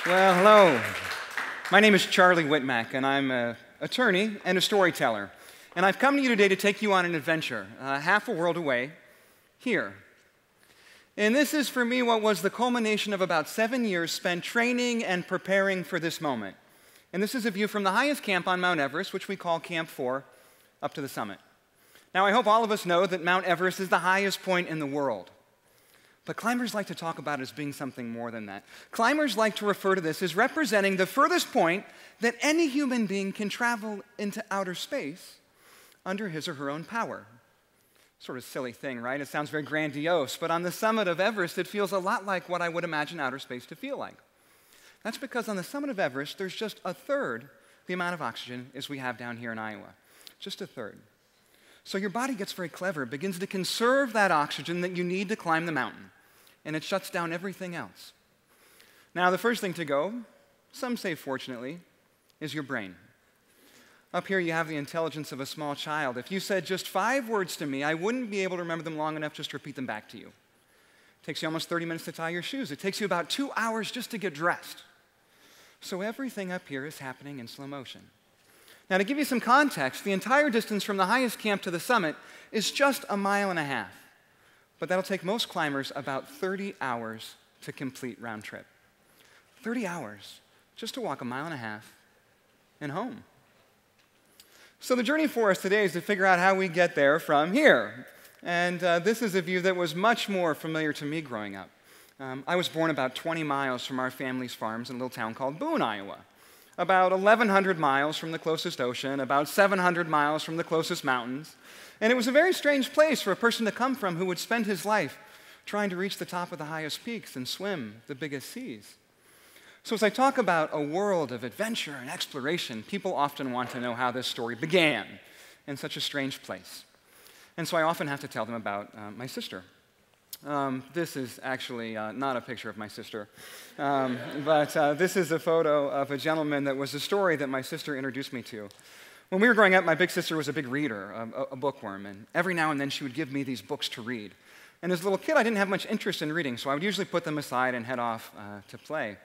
Well, hello. My name is Charlie Wittmack, and I'm an attorney and a storyteller. And I've come to you today to take you on an adventure, half a world away, here. And this is, for me, what was the culmination of about 7 years spent training and preparing for this moment. And this is a view from the highest camp on Mount Everest, which we call Camp 4, up to the summit. Now, I hope all of us know that Mount Everest is the highest point in the world. But climbers like to talk about it as being something more than that. Climbers like to refer to this as representing the furthest point that any human being can travel into outer space under his or her own power. Sort of silly thing, right? It sounds very grandiose, but on the summit of Everest, it feels a lot like what I would imagine outer space to feel like. That's because on the summit of Everest, there's just a third the amount of oxygen as we have down here in Iowa. Just a third. So your body gets very clever. It begins to conserve that oxygen that you need to climb the mountain, and it shuts down everything else. Now, the first thing to go, some say fortunately, is your brain. Up here, you have the intelligence of a small child. If you said just 5 words to me, I wouldn't be able to remember them long enough just to repeat them back to you. It takes you almost 30 minutes to tie your shoes. It takes you about 2 hours just to get dressed. So everything up here is happening in slow motion. Now, to give you some context, the entire distance from the highest camp to the summit is just 1.5 miles. But that'll take most climbers about 30 hours to complete round trip. 30 hours just to walk 1.5 miles and home. So the journey for us today is to figure out how we get there from here. And this is a view that was much more familiar to me growing up. I was born about 20 miles from our family's farms in a little town called Boone, Iowa. About 1,100 miles from the closest ocean, about 700 miles from the closest mountains. And it was a very strange place for a person to come from who would spend his life trying to reach the top of the highest peaks and swim the biggest seas. So as I talk about a world of adventure and exploration, people often want to know how this story began in such a strange place. And so I often have to tell them about my sister. This is actually not a picture of my sister, but this is a photo of a gentleman that was a story that my sister introduced me to. When we were growing up, my big sister was a big reader, a bookworm, and every now and then she would give me these books to read. And as a little kid, I didn't have much interest in reading, so I would usually put them aside and head off to play.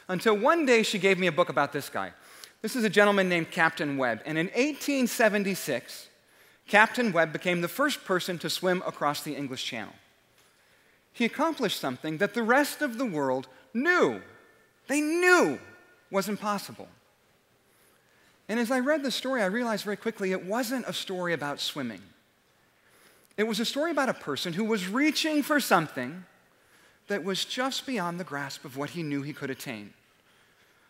Until one day she gave me a book about this guy. This is a gentleman named Captain Webb, and in 1876, Captain Webb became the first person to swim across the English Channel. He accomplished something that the rest of the world knew. They knew was impossible. And as I read the story, I realized very quickly it wasn't a story about swimming. It was a story about a person who was reaching for something that was just beyond the grasp of what he knew he could attain.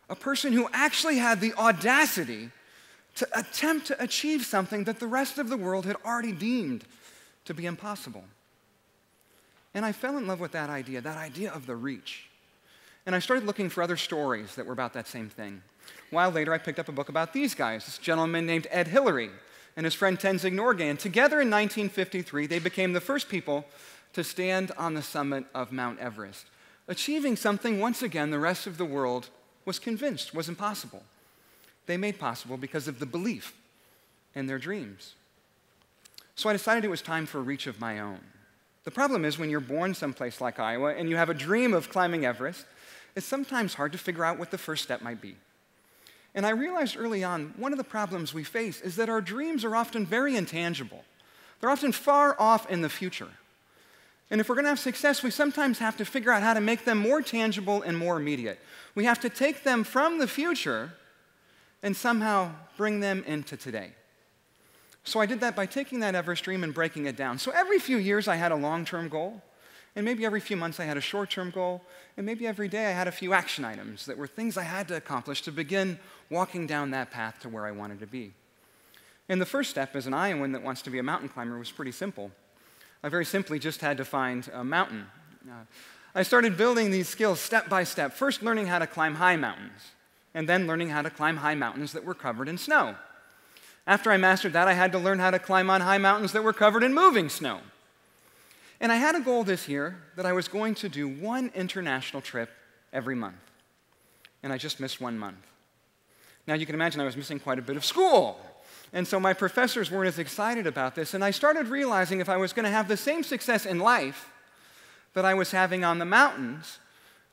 A person who actually had the audacity to attempt to achieve something that the rest of the world had already deemed to be impossible. And I fell in love with that idea of the reach. And I started looking for other stories that were about that same thing. A while later, I picked up a book about these guys, this gentleman named Ed Hillary and his friend Tenzing Norgay. And together in 1953, they became the first people to stand on the summit of Mount Everest, achieving something, once again, the rest of the world was convinced was impossible. They made possible because of the belief in their dreams. So I decided it was time for a reach of my own. The problem is when you're born someplace like Iowa and you have a dream of climbing Everest, it's sometimes hard to figure out what the first step might be. And I realized early on, one of the problems we face is that our dreams are often very intangible. They're often far off in the future. And if we're going to have success, we sometimes have to figure out how to make them more tangible and more immediate. We have to take them from the future and somehow bring them into today. So I did that by taking that Everest dream and breaking it down. So every few years I had a long-term goal, and maybe every few months I had a short-term goal, and maybe every day I had a few action items that were things I had to accomplish to begin walking down that path to where I wanted to be. And the first step as an Iowan that wants to be a mountain climber was pretty simple. I very simply just had to find a mountain. I started building these skills step by step, first learning how to climb high mountains, and then learning how to climb high mountains that were covered in snow. After I mastered that, I had to learn how to climb on high mountains that were covered in moving snow. And I had a goal this year that I was going to do 1 international trip every month. And I just missed 1 month. Now, you can imagine I was missing quite a bit of school. And so my professors weren't as excited about this. And I started realizing if I was going to have the same success in life that I was having on the mountains,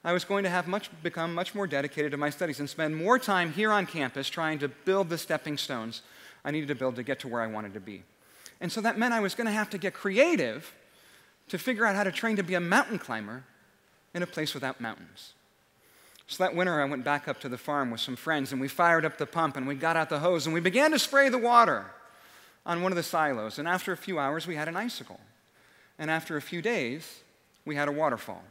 I was going to become much more dedicated to my studies and spend more time here on campus trying to build the stepping stones I needed to build to get to where I wanted to be. And so that meant I was going to have to get creative to figure out how to train to be a mountain climber in a place without mountains. So that winter, I went back up to the farm with some friends, and we fired up the pump, and we got out the hose, and we began to spray the water on one of the silos. And after a few hours, we had an icicle. And after a few days, we had a waterfall.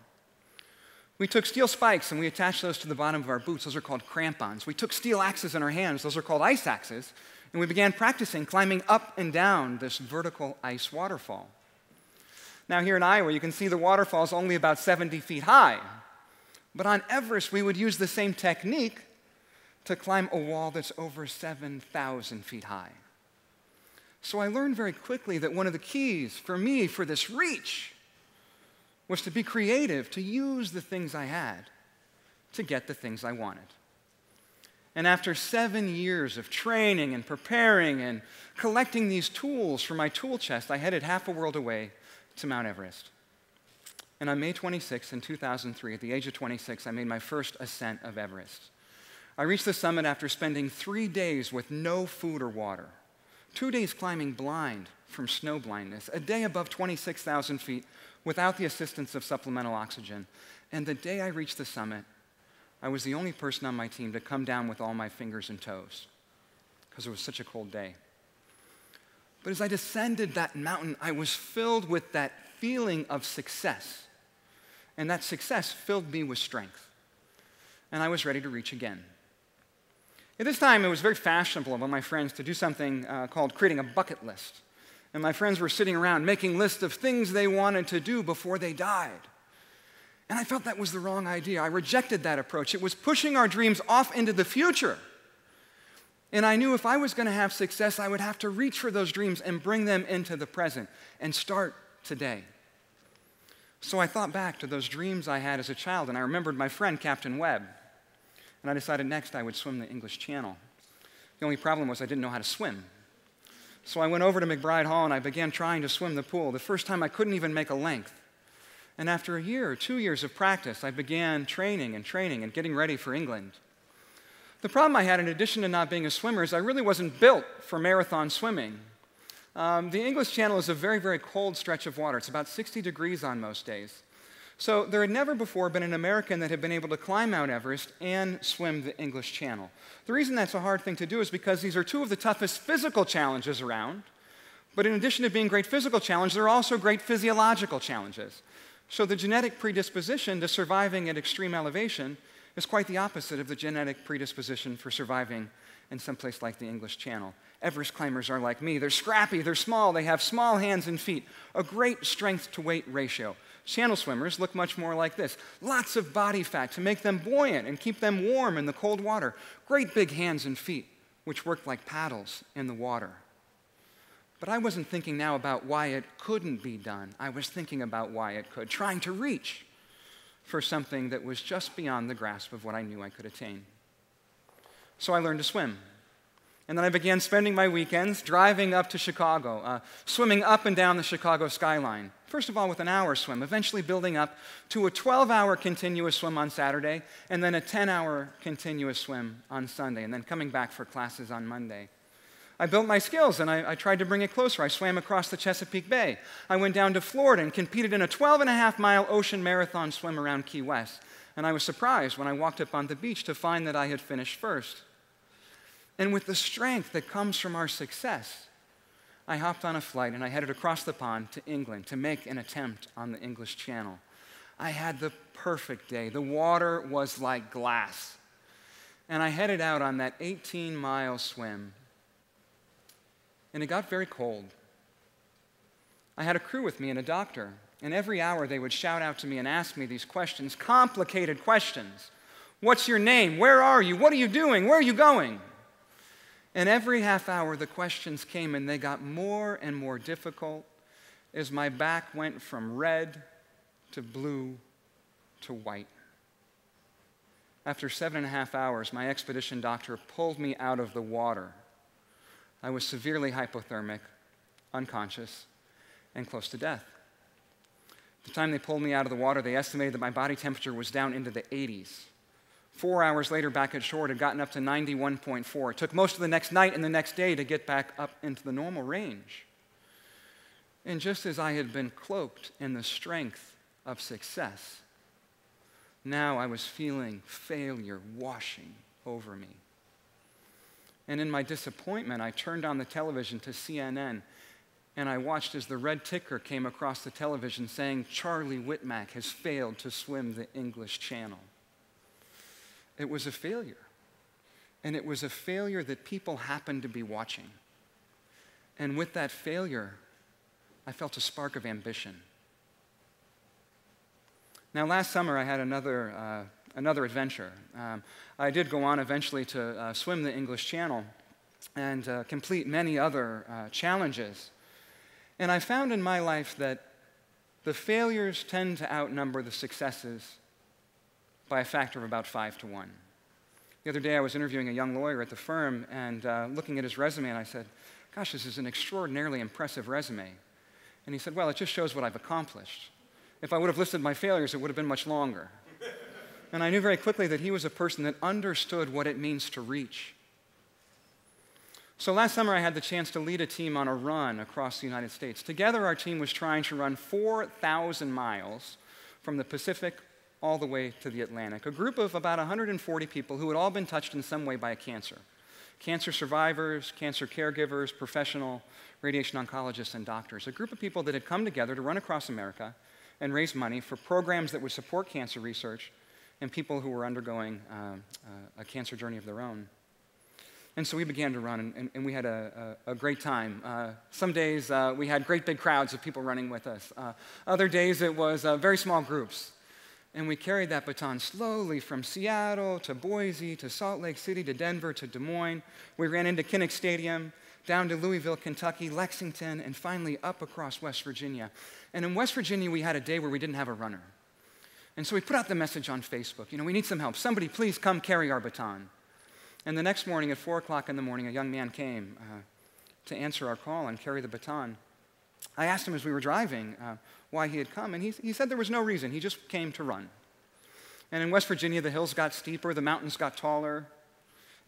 We took steel spikes, and we attached those to the bottom of our boots. Those are called crampons. We took steel axes in our hands. Those are called ice axes. And we began practicing climbing up and down this vertical ice waterfall. Now, here in Iowa, you can see the waterfall is only about 70 feet high. But on Everest, we would use the same technique to climb a wall that's over 7,000 feet high. So I learned very quickly that one of the keys for me for this reach was to be creative, to use the things I had to get the things I wanted. And after 7 years of training and preparing and collecting these tools for my tool chest, I headed half a world away to Mount Everest. And on May 26, in 2003, at the age of 26, I made my first ascent of Everest. I reached the summit after spending 3 days with no food or water, 2 days climbing blind from snow blindness, a day above 26,000 feet without the assistance of supplemental oxygen. And the day I reached the summit, I was the only person on my team to come down with all my fingers and toes because it was such a cold day. But as I descended that mountain, I was filled with that feeling of success. And that success filled me with strength. And I was ready to reach again. At this time, it was very fashionable among my friends to do something called creating a bucket list. And my friends were sitting around making lists of things they wanted to do before they died. And I felt that was the wrong idea. I rejected that approach. It was pushing our dreams off into the future. And I knew if I was going to have success, I would have to reach for those dreams and bring them into the present and start today. So I thought back to those dreams I had as a child, and I remembered my friend, Captain Webb. And I decided next I would swim the English Channel. The only problem was I didn't know how to swim. So I went over to McBride Hall and I began trying to swim the pool. The first time I couldn't even make a length. And after a year or 2 years of practice, I began training and getting ready for England. The problem I had, in addition to not being a swimmer, is I really wasn't built for marathon swimming. The English Channel is a very, very cold stretch of water. It's about 60 degrees on most days. So there had never before been an American that had been able to climb Mount Everest and swim the English Channel. The reason that's a hard thing to do is because these are two of the toughest physical challenges around. But in addition to being great physical challenges, they're also great physiological challenges. So the genetic predisposition to surviving at extreme elevation is quite the opposite of the genetic predisposition for surviving in some place like the English Channel. Everest climbers are like me. They're scrappy, they're small, they have small hands and feet, a great strength-to-weight ratio. Channel swimmers look much more like this. Lots of body fat to make them buoyant and keep them warm in the cold water. Great big hands and feet, which work like paddles in the water. But I wasn't thinking now about why it couldn't be done. I was thinking about why it could, trying to reach for something that was just beyond the grasp of what I knew I could attain. So I learned to swim. And then I began spending my weekends driving up to Chicago, swimming up and down the Chicago skyline. First of all, with an hour swim, eventually building up to a 12-hour continuous swim on Saturday, and then a 10-hour continuous swim on Sunday, and then coming back for classes on Monday. I built my skills, and I tried to bring it closer. I swam across the Chesapeake Bay. I went down to Florida and competed in a 12-and-a-half-mile ocean marathon swim around Key West. And I was surprised when I walked up on the beach to find that I had finished first. And with the strength that comes from our success, I hopped on a flight and I headed across the pond to England to make an attempt on the English Channel. I had the perfect day. The water was like glass. And I headed out on that 18-mile swim. And it got very cold. I had a crew with me and a doctor. And every hour they would shout out to me and ask me these questions, complicated questions. What's your name? Where are you? What are you doing? Where are you going? And every half hour, the questions came, and they got more and more difficult as my back went from red to blue to white. After 7.5 hours, my expedition doctor pulled me out of the water. I was severely hypothermic, unconscious, and close to death. The time they pulled me out of the water, they estimated that my body temperature was down into the 80s. 4 hours later, back at shore, it had gotten up to 91.4. It took most of the next night and the next day to get back up into the normal range. And just as I had been cloaked in the strength of success, now I was feeling failure washing over me. And in my disappointment, I turned on the television to CNN, and I watched as the red ticker came across the television saying, "Charlie Wittmack has failed to swim the English Channel." It was a failure. And it was a failure that people happened to be watching. And with that failure, I felt a spark of ambition. Now, last summer, I had another adventure. I did go on eventually to swim the English Channel and complete many other challenges. And I found in my life that the failures tend to outnumber the successes by a factor of about 5 to 1. The other day I was interviewing a young lawyer at the firm and looking at his resume, and I said, "Gosh, this is an extraordinarily impressive resume." And he said, "Well, it just shows what I've accomplished. If I would have listed my failures, it would have been much longer." And I knew very quickly that he was a person that understood what it means to reach. So last summer I had the chance to lead a team on a run across the United States. Together our team was trying to run 4,000 miles from the Pacific all the way to the Atlantic, a group of about 140 people who had all been touched in some way by a cancer. Cancer survivors, cancer caregivers, professional radiation oncologists, and doctors. A group of people that had come together to run across America and raise money for programs that would support cancer research and people who were undergoing a cancer journey of their own. And so we began to run, and we had a great time. Some days we had great big crowds of people running with us. Other days it was very small groups. And we carried that baton slowly from Seattle to Boise to Salt Lake City to Denver to Des Moines. We ran into Kinnick Stadium, down to Louisville, Kentucky, Lexington, and finally up across West Virginia. And in West Virginia, we had a day where we didn't have a runner. And so we put out the message on Facebook, we need some help. Somebody please come carry our baton. And the next morning at 4 o'clock in the morning, a young man came to answer our call and carry the baton. I asked him as we were driving why he had come, and he said there was no reason. He just came to run. And in West Virginia, the hills got steeper, the mountains got taller,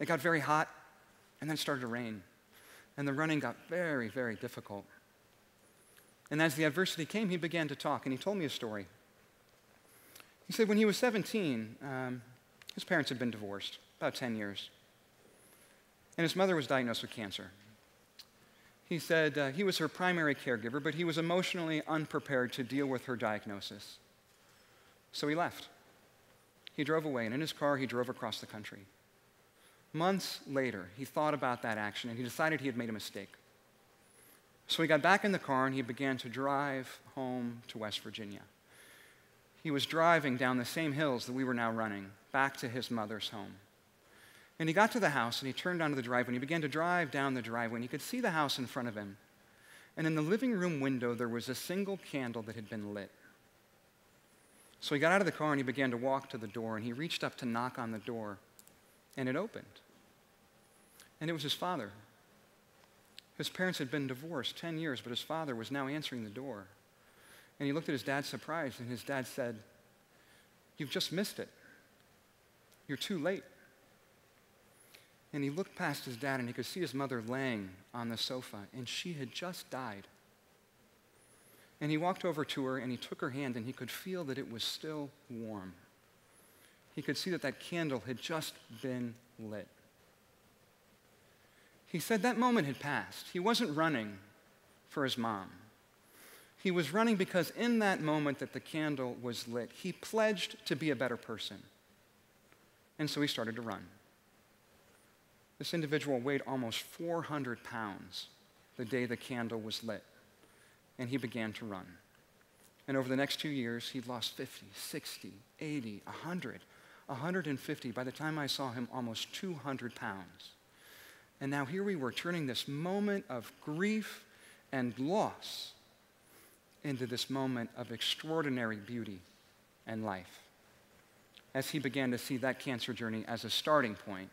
it got very hot, and then it started to rain. And the running got very, very difficult. And as the adversity came, he began to talk, and he told me a story. He said when he was 17, his parents had been divorced, about 10 years. And his mother was diagnosed with cancer. He said he was her primary caregiver, but he was emotionally unprepared to deal with her diagnosis. So he left. He drove away, and in his car, he drove across the country. Months later, he thought about that action, and he decided he had made a mistake. So he got back in the car, and he began to drive home to West Virginia. He was driving down the same hills that we were now running, back to his mother's home. And he got to the house, and he turned onto the driveway, and he began to drive down the driveway, and he could see the house in front of him. And in the living room window, there was a single candle that had been lit. So he got out of the car, and he began to walk to the door, and he reached up to knock on the door, and it opened. And it was his father. His parents had been divorced 10 years, but his father was now answering the door. And he looked at his dad surprised, and his dad said, "You've just missed it. You're too late." And he looked past his dad, and he could see his mother laying on the sofa, and she had just died. And he walked over to her, and he took her hand, and he could feel that it was still warm. He could see that that candle had just been lit. He said that moment had passed. He wasn't running for his mom. He was running because in that moment that the candle was lit, he pledged to be a better person. And so he started to run. This individual weighed almost 400 pounds the day the candle was lit, and he began to run. And over the next 2 years, he lost 50, 60, 80, 100, 150. By the time I saw him, almost 200 pounds. And now here we were turning this moment of grief and loss into this moment of extraordinary beauty and life, as he began to see that cancer journey as a starting point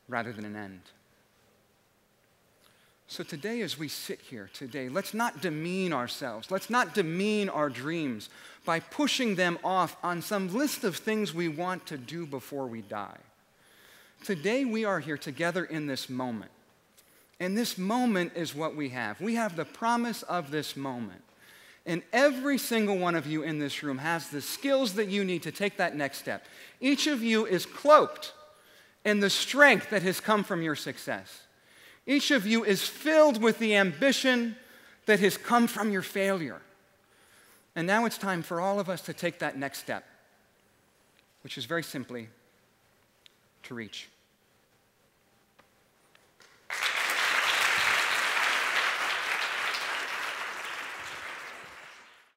rather than an end. So today, as we sit here today, let's not demean ourselves. Let's not demean our dreams by pushing them off on some list of things we want to do before we die. Today, we are here together in this moment. And this moment is what we have. We have the promise of this moment. And every single one of you in this room has the skills that you need to take that next step. Each of you is cloaked in the strength that has come from your success. Each of you is filled with the ambition that has come from your failure. And now it's time for all of us to take that next step, which is very simply to reach.